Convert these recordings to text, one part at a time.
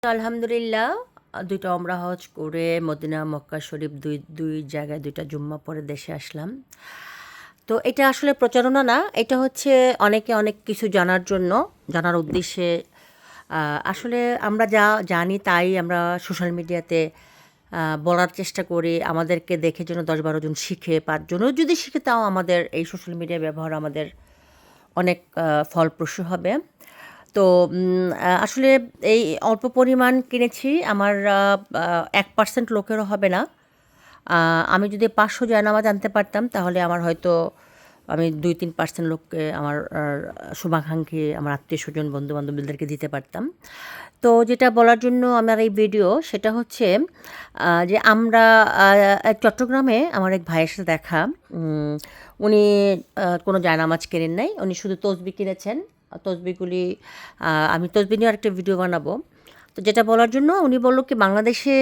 আলহামদুলিল্লাহ, ২টা ওমরা হজ করে মদিনা, মক্কা শরীফ দুই জায়গায় ২টা জুম্মা পড়ে দেশে আসলাম। তো এটা আসলে প্রচারণা না, এটা হচ্ছে অনেকে অনেক কিছু জানার উদ্দেশ্যে। আসলে আমরা যা জানি তাই আমরা সোশ্যাল মিডিয়াতে বলার চেষ্টা করি। আমাদেরকে দেখে যেন ১০-১২ জন শিখে, ৫ জনও যদি শিখে তাও আমাদের এই সোশ্যাল মিডিয়া ব্যবহার আমাদের অনেক ফলপ্রসূ হবে। তো আসলে এই অল্প পরিমাণ কিনেছি। আমার ১% লোকেরও হবে না। আমি যদি ৫০০ জায়নামাজ আনতে পারতাম তাহলে আমার হয়তো আমি ২-৩% লোককে আমার শুভাকাঙ্ক্ষী আমার আত্মীয়স্বজন বন্ধু-বান্ধবদেরকে দিতে পারতাম। তো যেটা বলার জন্য আমার এই ভিডিও সেটা হচ্ছে যে আমরা চট্টগ্রামে আমার এক ভাইয়ের সাথে দেখা। উনি কোনো জায়নামাজ কেনেন নাই। উনি শুধু তসবি কিনেছেন। তসবিগুলি আমি তসবি নিয়ে আরেকটা ভিডিও বানাবো। তো যেটা বলার জন্য উনি বলল কি বাংলাদেশে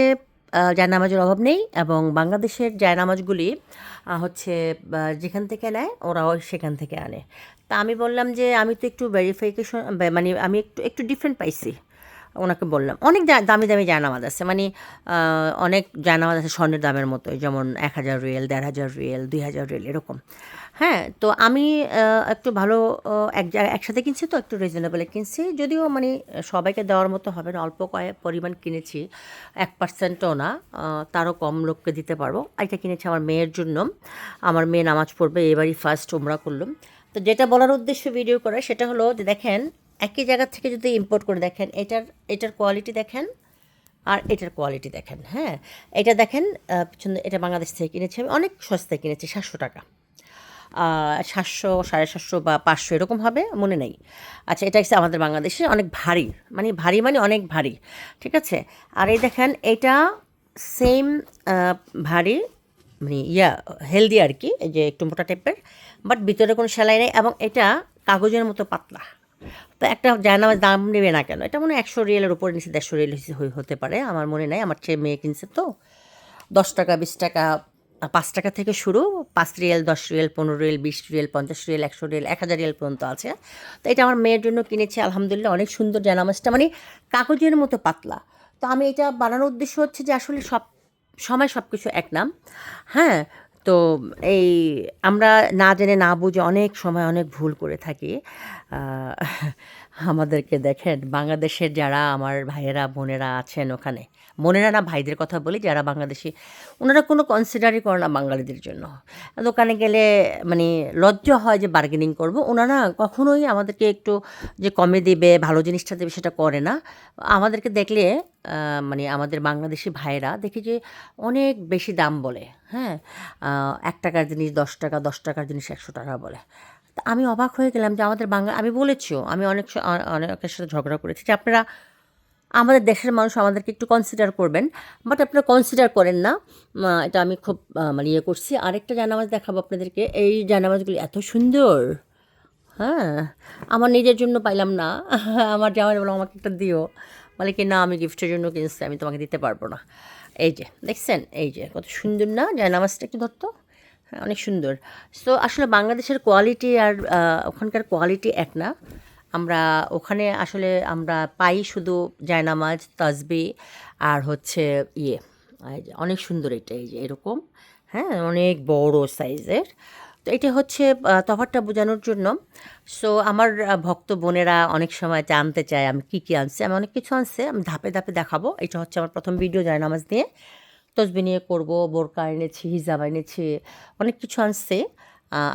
জায়নামাজের অভাব নেই এবং বাংলাদেশের জায়নামাজগুলি হচ্ছে যেখান থেকে নেয় ওরাও সেখান থেকে আনে। তা আমি বললাম যে আমি তো একটু ভেরিফিকেশন মানে আমি একটু ডিফারেন্ট পাইছি। ওনাকে বললাম অনেক দামি দামি জায়নামাজ আছে, মানে অনেক জায়নামাজ আছে স্বর্ণের দামের মতোই, যেমন ১,০০০ রিয়াল, ১,৫০০ রিয়াল, ২,০০০ রিয়াল এরকম। হ্যাঁ, তো আমি একটু ভালো একসাথে কিনছি, তো একটু রিজনেবলে কিনছি, যদিও মানে সবাইকে দেওয়ার মতো হবে না, অল্প কয়েক পরিমাণ কিনেছি, ১%ও না, তারও কম লোককে দিতে পারবো। এটা কিনেছি আমার মেয়ের জন্য। আমার মেয়ে নামাজ পড়বে, এবারই ফার্স্ট ওমরা করলাম। তো যেটা বলার উদ্দেশ্য ভিডিও করা সেটা হলো যে দেখেন, একই জায়গা থেকে যদি ইম্পোর্ট করে দেখেন, এটার কোয়ালিটি দেখেন আর এটার কোয়ালিটি দেখেন। হ্যাঁ, এটা দেখেন, পিছনে এটা বাংলাদেশ থেকে কিনেছি আমি, অনেক সস্তায় কিনেছি, ৭০০ টাকা। ৭০০, ৭৫০ বা ৫০০ এরকম হবে, মনে নেই। আচ্ছা, এটা হচ্ছে আমাদের বাংলাদেশে অনেক ভারী, মানে অনেক ভারী, ঠিক আছে। আর এই দেখেন এটা সেম ভারী, মানে হেলদি আর কি, এই যে একটু মোটা টাইপের, বাট ভিতরে কোনো সেলাই নেই এবং এটা কাগজের মতো পাতলা। তো একটা জায়নামাজ দাম নেবে না কেন? এটা মনে হয় ১০০ রিয়ালের উপরে নিচে ১৫০ রিয়াল হতে পারে, আমার মনে নাই, আমার চেয়ে মেয়ে কিনছে তো। ১০ টাকা, ২০ টাকা, ৫ টাকা থেকে শুরু, ৫ Real, ১০ Real, ১৫ Real, ২০ Real, ৫০ Real, ১০০ Real, ১,০০০ Real পর্যন্ত আছে। তো এটা আমার মেয়ের জন্য কিনেছি, আলহামদুলিল্লাহ অনেক সুন্দর জায়নামাজটা, মানে কাগজের মতো পাতলা। তো আমি এটা বানানোর উদ্দেশ্য হচ্ছে যে আসলে সব সময় সব কিছু এক নাম। হ্যাঁ, তো এই আমরা না জেনে না বুঝে অনেক সময় অনেক ভুল করে থাকি। আহ, আমাদেরকে দেখেন বাংলাদেশের যারা আমার ভাইয়েরা বোনেরা আছেন ওখানে, বোনেরা না ভাইদের কথা বলি, যারা বাংলাদেশি, ওনারা কোনো কনসিডারই করে না বাঙালিদের জন্য। দোকানে গেলে মানে লজ্জা হয় যে বার্গেনিং করব, ওনারা কখনোই আমাদেরকে একটু যে কমে দেবে, ভালো জিনিসটা দেবে সেটা করে না। আমাদেরকে দেখলে মানে আমাদের বাংলাদেশি ভাইয়েরা দেখি যে অনেক বেশি দাম বলে। হ্যাঁ, ১ টাকার জিনিস ১০ টাকা, ১০ টাকার জিনিস ১০০ টাকা বলে। তা আমি অবাক হয়ে গেলাম যে আমাদের আমি বলেছিও, আমি অনেকের সাথে ঝগড়া করেছি যে আপনারা আমাদের দেশের মানুষ, আমাদেরকে একটু কনসিডার করবেন, বাট আপনারা কনসিডার করেন না। এটা আমি খুব মানে ইয়ে করছি। আরেকটা জায়নামাজ দেখাবো আপনাদেরকে। এই জায়নামাজগুলি এত সুন্দর। হ্যাঁ, আমার নিজের জন্য পাইলাম না। আমার জামাই বললো আমাকে একটা দিও, বলে কি না আমি গিফটের জন্য কিনছি, আমি তোমাকে দিতে পারবো না। এই যে দেখছেন, এই যে কত সুন্দর না জায়নামাজটা, একটু ধরতো। হ্যাঁ, অনেক সুন্দর। সো আসলে বাংলাদেশের কোয়ালিটি আর ওখানকার কোয়ালিটি এক না। আমরা ওখানে আসলে আমরা পাই শুধু জায়নামাজ, তাসবি আর হচ্ছে ইয়ে, এই যে অনেক সুন্দর এটা, এই যে এরকম। হ্যাঁ, অনেক বড় সাইজের। তো এটা হচ্ছে তফাৎটা বোঝানোর জন্য। সো আমার ভক্ত বোনেরা অনেক সময় জানতে চায় আমি কী কী আনছি। আমি অনেক কিছু আনছি, আমি ধাপে ধাপে দেখাবো। এটা হচ্ছে আমার প্রথম ভিডিও জায়নামাজ নিয়ে, তসবি নিয়ে করব। বোরকা এনেছি, হিজাব এনেছি, অনেক কিছু আনছি।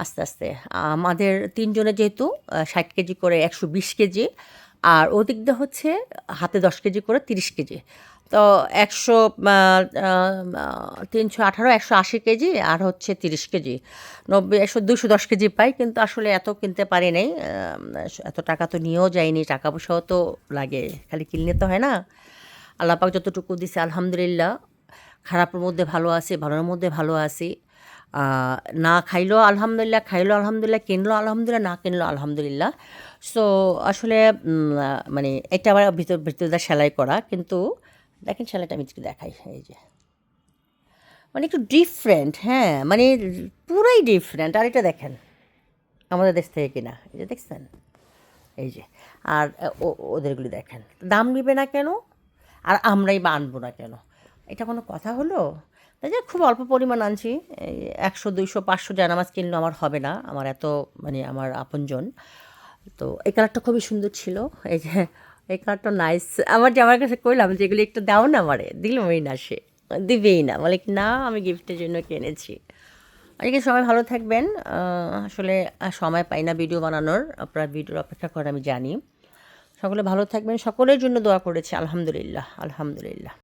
আস্তে আস্তে আমাদের ৩ জনের যেহেতু ৬০ কেজি করে ১২০ কেজি, আর ওদিক দিয়ে হচ্ছে হাতে ১০ কেজি করে ৩০ কেজি। তো ৩১৮, ১৮০ কেজি আর হচ্ছে ৩০ কেজি, ৯০, ২১০ কেজি পাই। কিন্তু আসলে এত কিনতে পারি নাই, এত টাকা তো নিয়েও যাইনি, টাকা পয়সাও তো লাগে, খালি কিনলে তো হয় না। আল্লাহ পাক যতটুকু দিছে আলহামদুলিল্লাহ, খারাপের মধ্যে ভালো আছি, ভালোর মধ্যে ভালো আছি। না খাইলেও আলহামদুলিল্লাহ, খাইলেও আলহামদুলিল্লাহ, কিনলেও আলহামদুলিল্লাহ, না কিনলেও আলহামদুলিল্লাহ। সো আসলে মানে এটা আবার ভিতরটা সেলাই করা, কিন্তু দেখেন সেলাইটা আমি একটু দেখাই, এই যে মানে একটু ডিফারেন্ট। হ্যাঁ, মানে পুরাই ডিফারেন্ট। আর এটা দেখেন আমাদের দেশ থেকে কিনা, এই যে দেখছেন, এই যে। আর ওদেরগুলি দেখেন, দাম নিবে না কেন? আর আমরাই বা আনবো না কেন? এটা কোনো কথা হলো? তাই যে খুব অল্প পরিমাণ আনছি, এই 100 200 500 জায়নামাজ কিনলেও আমার হবে না, আমার এত মানে আমার আপনজন। তো এই কালারটা খুবই সুন্দর ছিল, এই যে এই কালারটা নাইস। আমার জামার কাছে কইলাম যে এগুলো একটু দাও না, আমারে দিলই না, সে দিবেই না, বলে কি, না আমি গিফটের জন্য কিনেছি। আজকে সবাই ভালো থাকবেন। আসলে সময় পাই না ভিডিও বানানোর, আপনারা ভিডিওর অপেক্ষা করে আমি জানি। সকলে ভালো থাকবেন, সকলের জন্য দোয়া করেছি। আলহামদুলিল্লাহ, আলহামদুলিল্লাহ।